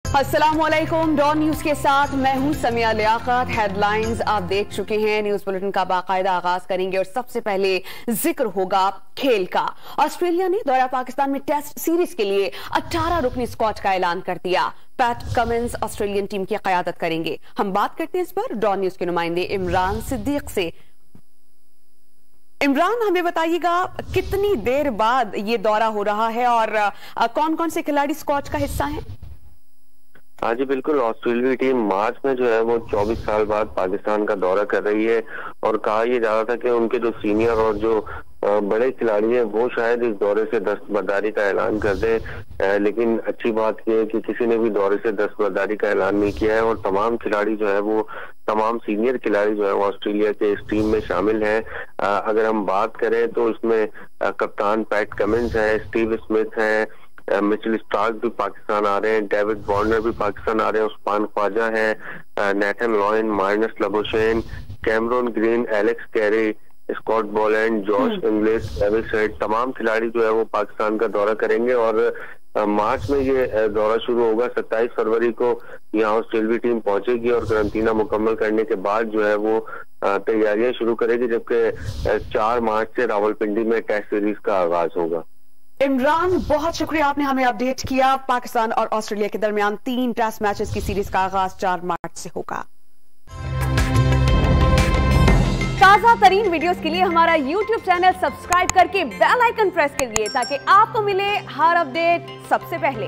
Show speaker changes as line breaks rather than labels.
अस्सलामुअलैकुम। Don news के साथ मैं हूं समिया लियाकत। हेडलाइंस आप देख चुके हैं। न्यूज बुलेटिन का बाकायदा आगाज करेंगे और सबसे पहले जिक्र होगा खेल का। ऑस्ट्रेलिया ने दौरा पाकिस्तान में टेस्ट सीरीज के लिए 18 रुकनी स्क्वाड का ऐलान कर दिया। पैट कमिंस ऑस्ट्रेलियन टीम की क़यादत करेंगे। हम बात करते हैं इस पर डॉन न्यूज के नुमाइंदे इमरान सिद्दीक से। इमरान, हमें बताइएगा कितनी देर बाद ये दौरा हो रहा है और कौन कौन से खिलाड़ी स्क्वाड का हिस्सा हैं?
हाँ जी बिल्कुल। ऑस्ट्रेलियाई टीम मार्च में जो है वो 24 साल बाद पाकिस्तान का दौरा कर रही है और कहा यह जा रहा था कि उनके जो सीनियर और जो बड़े खिलाड़ी हैं वो शायद इस दौरे से दस्तबरदारी का ऐलान कर दें, लेकिन अच्छी बात यह है कि किसी ने भी दौरे से दस्तबरदारी का ऐलान नहीं किया है और तमाम खिलाड़ी जो है वो तमाम सीनियर खिलाड़ी जो है वो ऑस्ट्रेलिया के इस टीम में शामिल हैं। अगर हम बात करें तो इसमें कप्तान पैट कमिंस है, स्टीव स्मिथ है, मिचेल स्टार्क भी पाकिस्तान आ रहे हैं, डेविड वार्नर भी पाकिस्तान आ रहे हैं, उस्मान ख्वाजा है, Nathan Lyon, Marnus Labuschagne, Cameron Green, Alex Carey, Scott Boland, Josh Inglis, Travis Head, तमाम खिलाड़ी जो है वो पाकिस्तान का दौरा करेंगे और मार्च में ये दौरा शुरू होगा। 27 फरवरी को यहाँ ऑस्ट्रेलियाई टीम पहुंचेगी और करंटीना मुकम्मल करने के बाद जो है वो तैयारियां शुरू करेगी, जबकि 4 मार्च से रावलपिंडी में टेस्ट सीरीज का आगाज होगा।
इमरान, बहुत शुक्रिया, आपने हमें अपडेट किया। पाकिस्तान और ऑस्ट्रेलिया के दरमियान 3 टेस्ट मैचेस की सीरीज का आगाज 4 मार्च से होगा। ताजा तरीन वीडियोस के लिए हमारा YouTube चैनल सब्सक्राइब करके बेल आइकन प्रेस करिए ताकि आपको मिले हर अपडेट सबसे पहले।